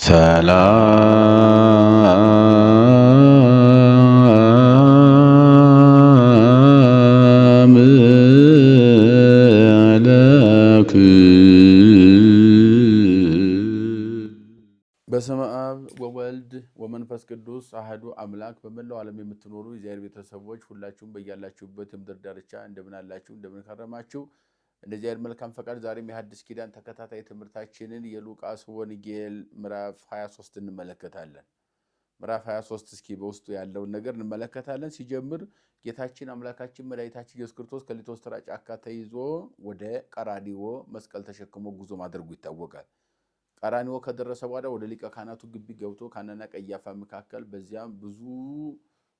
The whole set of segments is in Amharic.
ሰላም በስመ አብ ወወልድ ወመንፈስ ቅዱስ አሐዱ አምላክ። በመላው ዓለም የምትኖሩ የእግዚአብሔር ቤተሰቦች ሁላችሁም በያላችሁበት የምድር ዳርቻ እንደምን አላችሁ? እንደምን ከረማችሁ? እንደ እግዚአብሔር መልካም ፈቃድ ዛሬም የሐዲስ ኪዳን ተከታታይ ትምህርታችንን የሉቃስ ወንጌል ምዕራፍ 23 እንመለከታለን። ምዕራፍ 23 እስኪ በውስጡ ያለውን ነገር እንመለከታለን። ሲጀምር ጌታችን አምላካችን መድኃኒታችን ኢየሱስ ክርስቶስ ከሊቶስትራ ጫካ ተይዞ ወደ ቀራንዮ መስቀል ተሸክሞ ጉዞ ማድረጉ ይታወቃል። ቀራንዮ ከደረሰ በኋላ ወደ ሊቀ ካህናቱ ግቢ ገብቶ ካህናና ቀያፋ መካከል በዚያም ብዙ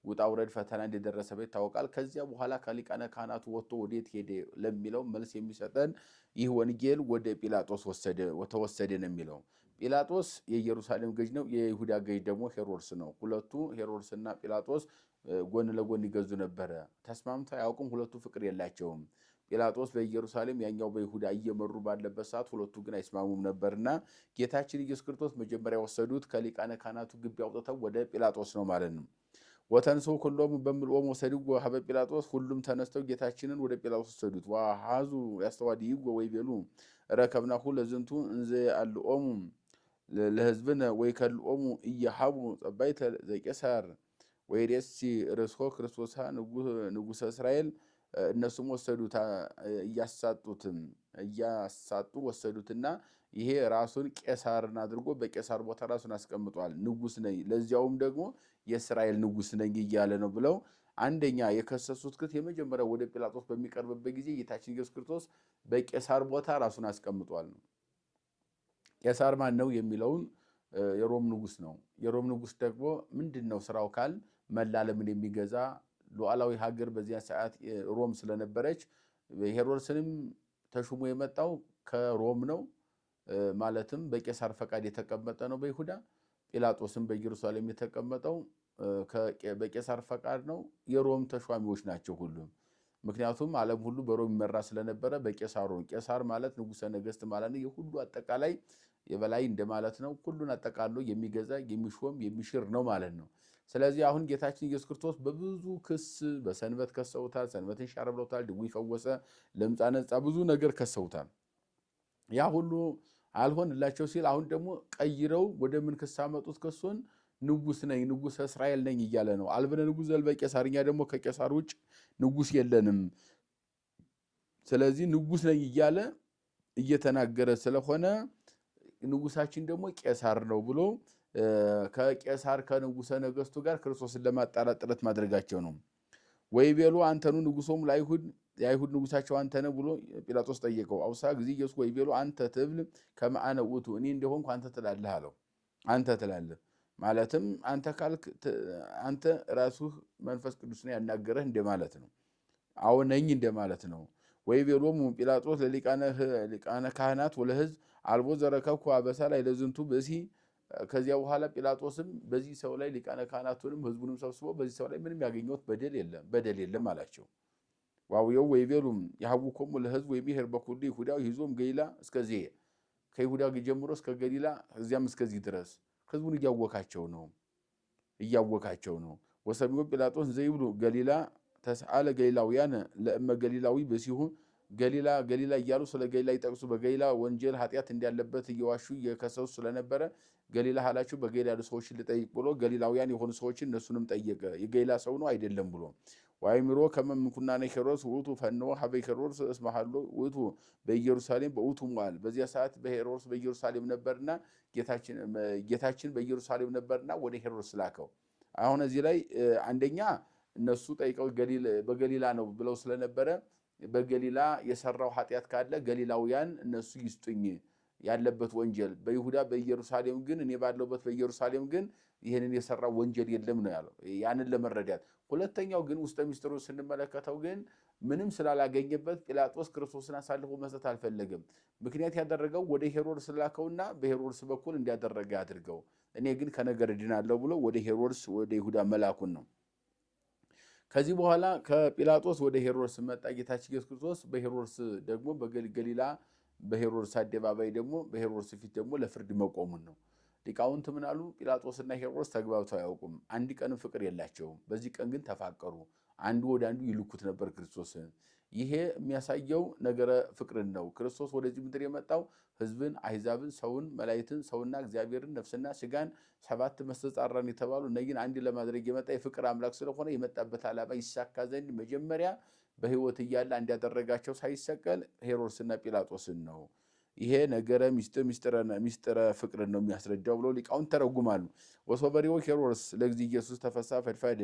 ውጣ ውረድ ፈተና እንደደረሰበት ይታወቃል። ከዚያ በኋላ ከሊቃነ ካህናቱ ወጥቶ ወዴት ሄደ ለሚለው መልስ የሚሰጠን ይህ ወንጌል ወደ ጲላጦስ ተወሰደ ነው የሚለው። ጲላጦስ የኢየሩሳሌም ገዥ ነው፣ የይሁዳ ገዥ ደግሞ ሄሮድስ ነው። ሁለቱ ሄሮድስና ጲላጦስ ጎን ለጎን ይገዙ ነበረ። ተስማምተው አያውቁም። ሁለቱ ፍቅር የላቸውም። ጲላጦስ በኢየሩሳሌም ያኛው በይሁዳ እየመሩ ባለበት ሰዓት ሁለቱ ግን አይስማሙም ነበርና ጌታችን ኢየሱስ ክርስቶስ መጀመሪያ ወሰዱት ከሊቃነ ካህናቱ ግቢ አውጥተው ወደ ጲላጦስ ነው ማለት ነው። ወተንሥኡ ኩሎሙ በምልኦሙ ወሰድዎ ሀበ ጲላጦስ፣ ሁሉም ተነስተው ጌታችንን ወደ ጲላጦስ ወሰዱት። ወሐዙ ያስተዋድይዎ ወይቤሉ ረከብናሁ ለዝንቱ እንዘ አልኦሙ ለሕዝብነ ወይከልኦሙ ኢያሃቡ ጸባይተ ዘቄሳር ወይሬሲ ርእሶ ክርስቶስ ንጉሠ እስራኤል። እነሱም ወሰዱት፣ እያሳጡ ወሰዱትና ይሄ ራሱን ቄሳርን አድርጎ በቄሳር ቦታ ራሱን አስቀምጧል። ንጉሥ ነኝ፣ ለዚያውም ደግሞ የእስራኤል ንጉሥ ነኝ እያለ ነው ብለው አንደኛ የከሰሱት ክስ የመጀመሪያው ወደ ጲላጦስ በሚቀርብበት ጊዜ ጌታችን ኢየሱስ ክርስቶስ በቄሳር ቦታ ራሱን አስቀምጧል ነው። ቄሳር ማን ነው የሚለውን የሮም ንጉሥ ነው። የሮም ንጉሥ ደግሞ ምንድን ነው ስራው ካል መላ ዓለምን የሚገዛ ሉዓላዊ ሀገር በዚያ ሰዓት ሮም ስለነበረች ሄሮድስንም ተሹሞ የመጣው ከሮም ነው። ማለትም በቄሳር ፈቃድ የተቀመጠ ነው በይሁዳ። ጲላጦስም በኢየሩሳሌም የተቀመጠው በቄሳር ፈቃድ ነው። የሮም ተሿሚዎች ናቸው ሁሉም። ምክንያቱም ዓለም ሁሉ በሮም ይመራ ስለነበረ በቄሳሩ። ቄሳር ማለት ንጉሠ ነገሥት ማለት ነው። የሁሉ አጠቃላይ የበላይ እንደማለት ነው። ሁሉን አጠቃሎ የሚገዛ የሚሾም የሚሽር ነው ማለት ነው። ስለዚህ አሁን ጌታችን ኢየሱስ ክርስቶስ በብዙ ክስ በሰንበት ከሰውታል። ሰንበትን ሻረ ብለውታል። ድውይ ፈወሰ፣ ለምጻ ነጻ፣ ብዙ ነገር ከሰውታል። ያ ሁሉ አልሆንላቸው ሲል አሁን ደግሞ ቀይረው ወደ ምን ክስ አመጡት? ክሱን ንጉሥ ነኝ፣ ንጉሠ እስራኤል ነኝ እያለ ነው። አልብነ ንጉሥ ዘልበ ቄሳር፣ እኛ ደግሞ ከቄሳር ውጭ ንጉሥ የለንም። ስለዚህ ንጉሥ ነኝ እያለ እየተናገረ ስለሆነ ንጉሳችን ደግሞ ቄሳር ነው ብሎ ከቄሳር ከንጉሠ ነገሥቱ ጋር ክርስቶስን ለማጣላት ጥረት ማድረጋቸው ነው። ወይቤሉ አንተኑ ንጉሶም ለአይሁድ፣ የአይሁድ ንጉሳቸው አንተ ነህ ብሎ ጲላጦስ ጠየቀው። አውሳ ጊዜ ኢየሱስ ወይቤሉ አንተ ትብል ከመ አነ ውእቱ፣ እኔ እንደሆንኩ አንተ ትላለህ አለው። አንተ ትላለህ ማለትም አንተ ካልክ አንተ ራስህ መንፈስ ቅዱስ ነው ያናገረህ እንደማለት ነው። አዎ ነኝ እንደማለት ነው። ወይቤሎሙ ጲላጦስ ለሊቃነ ካህናት ወለሕዝብ አልቦ ዘረከብኩ አበሳ ላይ ለዝንቱ ብእሲ። ከዚያ በኋላ ጲላጦስም በዚህ ሰው ላይ ሊቃነ ካህናቱንም ሕዝቡንም ሰብስቦ በዚህ ሰው ላይ ምንም ያገኘሁት በደል የለም አላቸው። ዋውየው ወይቤሉም የሐውኮሙ ለሕዝብ ወይሚሄር በኩሉ ይሁዳ ይዞም ገሊላ እስከዚህ፣ ከይሁዳ ጀምሮ እስከ ገሊላ እዚያም እስከዚህ ድረስ ሕዝቡን እያወካቸው ነው። ወሰሚዖ ጲላጦስ ዘይብሉ ገሊላ ተስአለ ገሊላውያን ለእመ ገሊላዊ በሲሁ፣ ገሊላ እያሉ ስለ ገሊላ ይጠቅሱ። በገሊላ ወንጀል ኃጢአት እንዳለበት እየዋሹ እየከሰሱ ስለነበረ ገሊላ አላችሁ በገሊላ ያሉ ሰዎችን ልጠይቅ ብሎ ገሊላውያን የሆኑ ሰዎችን እነሱንም ጠየቀ። የገሊላ ሰው ነው አይደለም ብሎ ዋይምሮ ከመምኩናነ ሄሮድስ ውእቱ ፈነወ ሀበ ሄሮድስ እስመ ሀሎ ውእቱ በኢየሩሳሌም በውእቱ መዋዕል። በዚያ ሰዓት በሄሮድስ በኢየሩሳሌም ነበርና ጌታችን በኢየሩሳሌም ነበርና ወደ ሄሮድስ ላከው። አሁን እዚህ ላይ አንደኛ እነሱ ጠይቀው በገሊላ ነው ብለው ስለነበረ በገሊላ የሰራው ኃጢአት ካለ ገሊላውያን እነሱ ይስጡኝ ያለበት ወንጀል፣ በይሁዳ በኢየሩሳሌም ግን እኔ ባለሁበት በኢየሩሳሌም ግን ይህንን የሰራው ወንጀል የለም ነው ያለው። ያንን ለመረዳት። ሁለተኛው ግን ውስጠ ሚስጥሩ ስንመለከተው ግን ምንም ስላላገኘበት ጲላጦስ ክርስቶስን አሳልፎ መስጠት አልፈለገም። ምክንያት ያደረገው ወደ ሄሮድስ ላከውና በሄሮድስ በኩል እንዲያደረገ አድርገው፣ እኔ ግን ከነገር እድናለሁ ብሎ ወደ ሄሮድስ ወደ ይሁዳ መላኩን ነው። ከዚህ በኋላ ከጲላጦስ ወደ ሄሮድስ መጣ ጌታችን ኢየሱስ ክርስቶስ። በሄሮድስ ደግሞ በገሊላ በሄሮድስ አደባባይ ደግሞ በሄሮድስ ፊት ደግሞ ለፍርድ መቆሙን ነው። ሊቃውንት ምን አሉ? ጲላጦስና ሄሮድስ ተግባብተው አያውቁም። አንድ ቀንም ፍቅር የላቸውም። በዚህ ቀን ግን ተፋቀሩ። አንዱ ወደ አንዱ ይልኩት ነበር ክርስቶስን። ይሄ የሚያሳየው ነገረ ፍቅርን ነው። ክርስቶስ ወደዚህ ምድር የመጣው ሕዝብን፣ አሕዛብን፣ ሰውን፣ መላእክትን፣ ሰውና እግዚአብሔርን፣ ነፍስና ስጋን 7 መስተጻራን የተባሉ እነዚህን አንድ ለማድረግ የመጣ የፍቅር አምላክ ስለሆነ የመጣበት ዓላማ ይሳካ ዘንድ መጀመሪያ በሕይወት እያለ አንድ ያደረጋቸው ሳይሰቀል ሄሮድስና ጲላጦስን ነው። ይሄ ነገረ ሚስጥረ ፍቅርን ነው የሚያስረዳው ብለው ሊቃውንት ተረጉማሉ። ወሶበሪዎ ሄሮድስ ለእግዚእ ኢየሱስ ተፈሳ ፈድፋዴ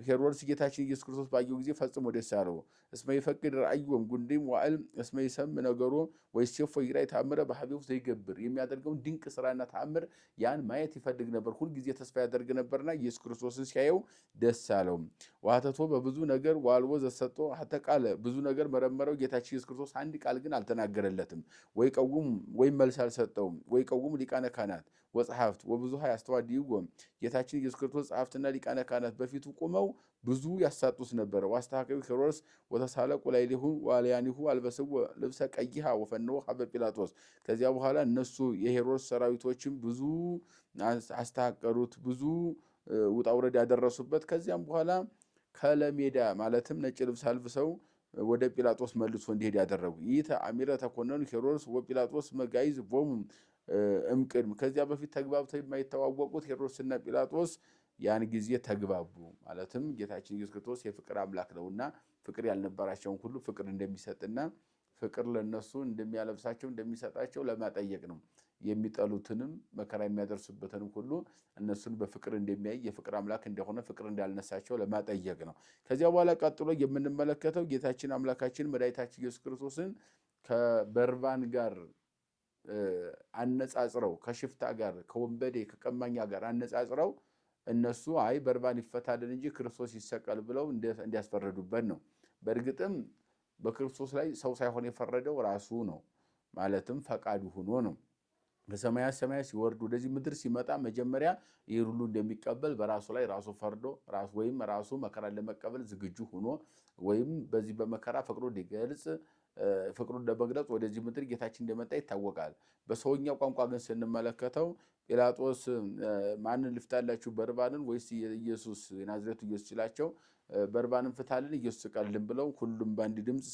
ሄሮድስ ጌታችን ኢየሱስ ክርስቶስ ባየው ጊዜ ፈጽሞ ደስ አለው። እስመ ይፈቅድ ራእዮም ጉንዲም ዋዕል እስመ ይሰምዕ ነገሮ ወይሴፎ ይራይ ተአምረ በሀቤሁ ዘይገብር የሚያደርገውን ድንቅ ስራና ተአምር ያን ማየት ይፈልግ ነበር። ሁልጊዜ ተስፋ ያደርግ ነበርና ኢየሱስ ክርስቶስን ሲያየው ደስ አለው። ዋህተቶ በብዙ ነገር ዋልቦ ዘሰጦ ሀተ ቃለ ብዙ ነገር መረመረው። ጌታችን ኢየሱስ ክርስቶስ አንድ ቃል ግን አልተናገረለትም። ወይ ቀውም ወይም መልስ አልሰጠውም። ወይ ቀውም ሊቃነ ካህናት ወጸሐፍት ወብዙሃ ያስተዋድይዎ ጌታችን ኢየሱስ ክርስቶስ ጸሐፍትና ሊቃነ ካህናት በፊቱ ቆመው ብዙ ያሳጡት ነበረ። ዋስተሐከዩ ሄሮድስ ወተሳለቁ ላዕሌሁ ወአልያኒሁ አልበስዎ ልብሰ ቀይሐ ወፈነወ ሀበ ጲላጦስ። ከዚያ በኋላ እነሱ የሄሮድስ ሰራዊቶችም ብዙ አስተሐቀሩት፣ ብዙ ውጣ ውረድ ያደረሱበት። ከዚያም በኋላ ከለሜዳ ማለትም ነጭ ልብስ አልብሰው ወደ ጲላጦስ መልሶ እንዲሄድ ያደረጉ። ይህ አሚረ ተኮነኑ ሄሮድስ ወጲላጦስ መጋይዝ ቦሙ እምቅድም። ከዚያ በፊት ተግባብተው የማይተዋወቁት ሄሮድስና ጲላጦስ ያን ጊዜ ተግባቡ። ማለትም ጌታችን ኢየሱስ ክርስቶስ የፍቅር አምላክ ነውና ፍቅር ያልነበራቸውን ሁሉ ፍቅር እንደሚሰጥና ፍቅር ለነሱ እንደሚያለብሳቸው እንደሚሰጣቸው ለማጠየቅ ነው። የሚጠሉትንም መከራ የሚያደርሱበትንም ሁሉ እነሱን በፍቅር እንደሚያይ የፍቅር አምላክ እንደሆነ ፍቅር እንዳልነሳቸው ለማጠየቅ ነው። ከዚያ በኋላ ቀጥሎ የምንመለከተው ጌታችን አምላካችን መድኃኒታችን ኢየሱስ ክርስቶስን ከበርባን ጋር አነጻጽረው፣ ከሽፍታ ጋር፣ ከወንበዴ ከቀማኛ ጋር አነጻጽረው እነሱ አይ በርባን ይፈታልን እንጂ ክርስቶስ ይሰቀል ብለው እንዲያስፈረዱበት ነው። በእርግጥም በክርስቶስ ላይ ሰው ሳይሆን የፈረደው ራሱ ነው። ማለትም ፈቃዱ ሆኖ ነው። በሰማያት ሰማያት ሲወርድ ወደዚህ ምድር ሲመጣ መጀመሪያ ይህ ሁሉ እንደሚቀበል በራሱ ላይ ራሱ ፈርዶ ወይም ራሱ መከራ ለመቀበል ዝግጁ ሆኖ ወይም በዚህ በመከራ ፈቅዶ ሊገልጽ ፍቅሩን ለመግለጽ ወደዚህ ምድር ጌታችን እንደመጣ ይታወቃል። በሰውኛ ቋንቋ ግን ስንመለከተው ጲላጦስ ማንን ልፍታላችሁ በርባንን ወይስ ኢየሱስ የናዝሬቱ ኢየሱስ ሲላቸው በርባንን ፍታልን ኢየሱስ ስቀልን ብለው ሁሉም በአንድ ድምፅ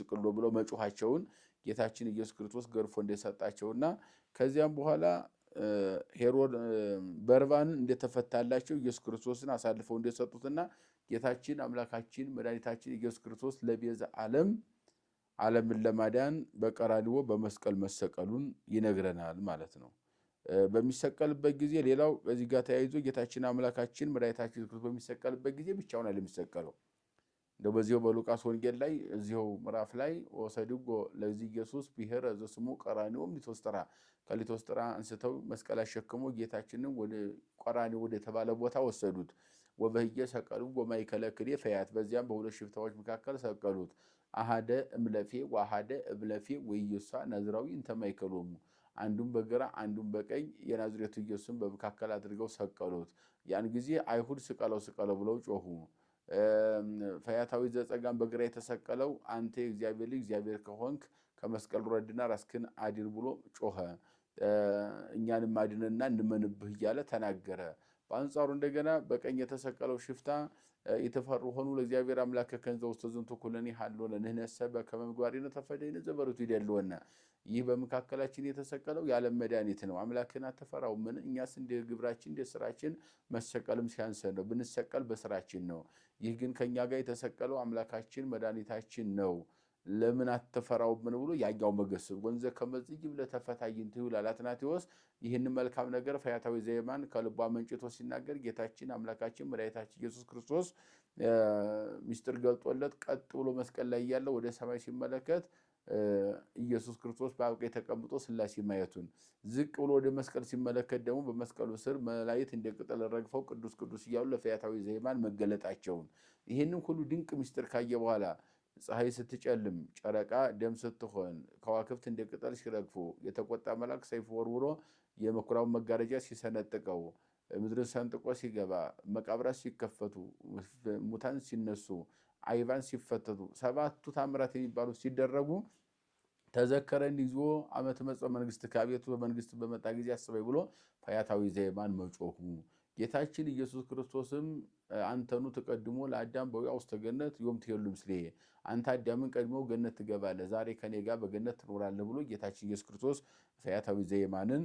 ስቅሎ ብለው መጮኻቸውን ጌታችን ኢየሱስ ክርስቶስ ገርፎ እንደሰጣቸውና ከዚያም በኋላ ሄሮድ በርባንን እንደተፈታላቸው ኢየሱስ ክርስቶስን አሳልፈው እንደሰጡትና ጌታችን አምላካችን መድኃኒታችን ኢየሱስ ክርስቶስ ለቤዛ ዓለምን ለማዳን በቀራንዮ በመስቀል መሰቀሉን ይነግረናል ማለት ነው። በሚሰቀልበት ጊዜ ሌላው ከዚህ ጋር ተያይዞ ጌታችን አምላካችን መድኃኒታችን ኢየሱስ ክርስቶስ በሚሰቀልበት ጊዜ ብቻውን አይደለም የሚሰቀለው። እንደው በዚያው በሉቃስ ወንጌል ላይ እዚያው ምዕራፍ ላይ ወሰድጎ ለዚህ ኢየሱስ ብሔረ ዘስሙ ቀራንዮም ሊቶስጥራ ከሊቶስጥራ አንስተው መስቀል አሸክሞ ጌታችንን ወደ ቀራንዮ ወደ ተባለ ቦታ ወሰዱት። ወበህየ ሰቀሉ ወማእከለ ክልኤ ፈያት በዚያም በሁለት ሽፍታዎች መካከል ሰቀሉት። አሃደ እምለፌ ወአሃደ እብለፌ ወኢየሱስ ናዝራዊ እንተ ማእከሎሙ አንዱን በግራ አንዱን በቀኝ የናዝሬቱ ኢየሱስን በመካከል አድርገው ሰቀሉት። ያን ጊዜ አይሁድ ስቀለው ብለው ጮሁ። ፈያታዊ ዘጸጋም በግራ የተሰቀለው አንተ የእግዚአብሔር ልጅ እግዚአብሔር ከሆንክ ከመስቀል ውረድና ራስክን አድን ብሎ ጮኸ። እኛንም አድነና እንመንብህ እያለ ተናገረ። በአንጻሩ እንደገና በቀኝ የተሰቀለው ሽፍታ የተፈሩ ሆኑ ለእግዚአብሔር አምላክ ከንዘ ውስተ ዝንቱ ኩለኔ ሀሎ ለንህነሰ በከመ ምግባሪነ ተፈደይነ ዘበርቱ ይደልወነ። ይህ በመካከላችን የተሰቀለው የዓለም መድኃኒት ነው። አምላክን አትፈራውምን? እኛስ እንደ ግብራችን እንደ ስራችን መሰቀልም ሲያንሰን ነው። ብንሰቀል በስራችን ነው። ይህ ግን ከእኛ ጋር የተሰቀለው አምላካችን መድኃኒታችን ነው። ለምን አትፈራውምን ብሎ ያኛው መገስብ ወንዘ ከመዝጅብ ለተፈታይንት ይውላል አትናቴዎስ። ይህን መልካም ነገር ፈያታዊ ዘየማን ከልቧ መንጭቶ ሲናገር ጌታችን አምላካችን መድኃኒታችን ኢየሱስ ክርስቶስ ሚስጥር ገልጦለት ቀጥ ብሎ መስቀል ላይ ያለው ወደ ሰማይ ሲመለከት ኢየሱስ ክርስቶስ በአብ ቀኝ ተቀምጦ ሥላሴ ማየቱን፣ ዝቅ ብሎ ወደ መስቀል ሲመለከት ደግሞ በመስቀሉ ስር መላእክት እንደ ቅጠል ረግፈው ቅዱስ ቅዱስ እያሉ ለፈያታዊ ዘየማን መገለጣቸውን ይህንን ሁሉ ድንቅ ሚስጥር ካየ በኋላ ፀሐይ ስትጨልም ጨረቃ ደም ስትሆን ከዋክብት እንደ ቅጠል ሲረግፉ የተቆጣ መልአክ ሰይፍ ወርውሮ የመኩራውን መጋረጃ ሲሰነጥቀው ምድርን ሰንጥቆ ሲገባ መቃብራት ሲከፈቱ ሙታን ሲነሱ አይባን ሲፈተቱ ሰባቱ ታምራት የሚባሉ ሲደረጉ ተዘከረኒ እግዚኦ አመ ትመጽእ መንግሥትከ አቤቱ በመንግስት በመጣ ጊዜ አስበኝ ብሎ ፈያታዊ ዘየማን መጮሁ። ጌታችን ኢየሱስ ክርስቶስም አንተኑ ተቀድሞ ለአዳም በውያ ውስተ ገነት ዮም ትሄሉ ምስሌ፣ አንተ አዳምን ቀድሞ ገነት ትገባለህ፣ ዛሬ ከኔ ጋር በገነት ትኖራለህ ብሎ ጌታችን ኢየሱስ ክርስቶስ ፈያታዊ ዘየማንን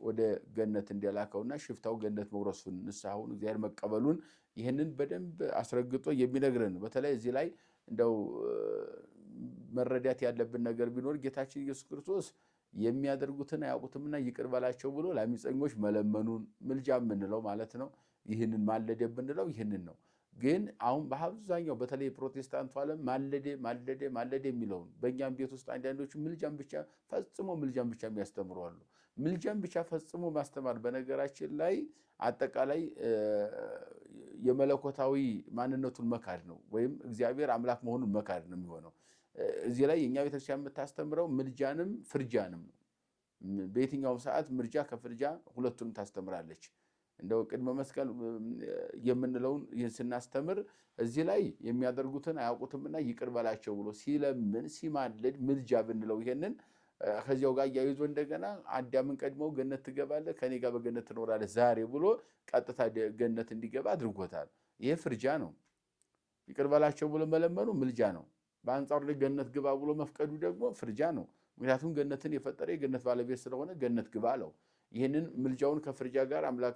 ወደ ገነት እንደላከውና ሽፍታው ገነት መውረሱን ንስሐውን እግዚአብሔር መቀበሉን ይህንን በደንብ አስረግጦ የሚነግረን። በተለይ እዚህ ላይ እንደው መረዳት ያለብን ነገር ቢኖር ጌታችን ኢየሱስ ክርስቶስ የሚያደርጉትን አያውቁትምና ይቅር በላቸው ብሎ ለአመፀኞች መለመኑን ምልጃ የምንለው ማለት ነው። ይህንን ማለደ የምንለው ይህንን ነው። ግን አሁን በአብዛኛው በተለይ ፕሮቴስታንቱ ዓለም ማለደ የሚለውን በእኛም ቤት ውስጥ አንዳንዶቹ ምልጃን ብቻ ፈጽሞ ምልጃን ብቻ የሚያስተምሩ አሉ። ምልጃን ብቻ ፈጽሞ ማስተማር በነገራችን ላይ አጠቃላይ የመለኮታዊ ማንነቱን መካድ ነው፣ ወይም እግዚአብሔር አምላክ መሆኑን መካድ ነው የሚሆነው። እዚህ ላይ የኛ ቤተክርስቲያን የምታስተምረው ምልጃንም ፍርጃንም ነው። በየትኛውም ሰዓት ምልጃ ከፍርጃ ሁለቱንም ታስተምራለች። እንደው ቅድመ መስቀል የምንለውን ይህን ስናስተምር እዚህ ላይ የሚያደርጉትን አያውቁትምና ይቅር በላቸው ብሎ ሲለምን ሲማልድ ምልጃ ብንለው ይሄንን ከዚያው ጋር እያይዞ እንደገና አዳምን ቀድሞ ገነት ትገባለህ ከኔ ጋር በገነት ትኖራለህ ዛሬ ብሎ ቀጥታ ገነት እንዲገባ አድርጎታል። ይሄ ፍርጃ ነው። ይቅር በላቸው ብሎ መለመኑ ምልጃ ነው። በአንጻሩ ገነት ግባ ብሎ መፍቀዱ ደግሞ ፍርጃ ነው። ምክንያቱም ገነትን የፈጠረ የገነት ባለቤት ስለሆነ ገነት ግባ አለው። ይህንን ምልጃውን ከፍርጃ ጋር አምላክ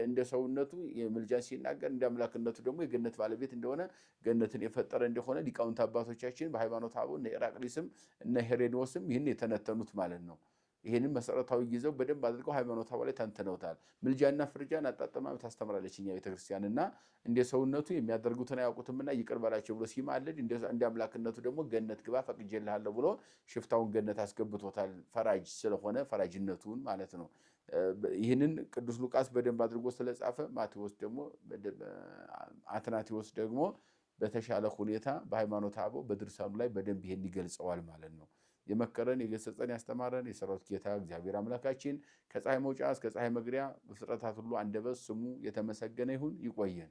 እንደ ሰውነቱ ምልጃን ሲናገር እንደ አምላክነቱ ደግሞ የገነት ባለቤት እንደሆነ ገነትን የፈጠረ እንደሆነ ሊቃውንት አባቶቻችን በሃይማኖተ አበው እነ ኢራቅሊስም እነ ሄሬኔዎስም ይህን የተነተኑት ማለት ነው። ይህንን መሰረታዊ ይዘው በደንብ አድርገው ሃይማኖተ አበው ላይ ተንትነውታል። ምልጃና ፍርጃን አጣጥማ ታስተምራለች እኛ ቤተክርስቲያን እና እንደ ሰውነቱ የሚያደርጉትን አያውቁትምና ይቅር በላቸው ብሎ ሲማልድ እንደ አምላክነቱ ደግሞ ገነት ግባ ፈቅጄልሃለሁ ብሎ ሽፍታውን ገነት አስገብቶታል። ፈራጅ ስለሆነ ፈራጅነቱን ማለት ነው። ይህንን ቅዱስ ሉቃስ በደንብ አድርጎ ስለጻፈ ማቴዎስ ደግሞ አትናቴዎስ ደግሞ በተሻለ ሁኔታ በሃይማኖተ አበው በድርሳኑ ላይ በደንብ ይሄን ይገልጸዋል ማለት ነው። የመከረን የገሰጸን ያስተማረን የሰራዊት ጌታ እግዚአብሔር አምላካችን ከፀሐይ መውጫ እስከ ፀሐይ መግቢያ በፍጥረታት ሁሉ አንደበት ስሙ የተመሰገነ ይሁን። ይቆየን።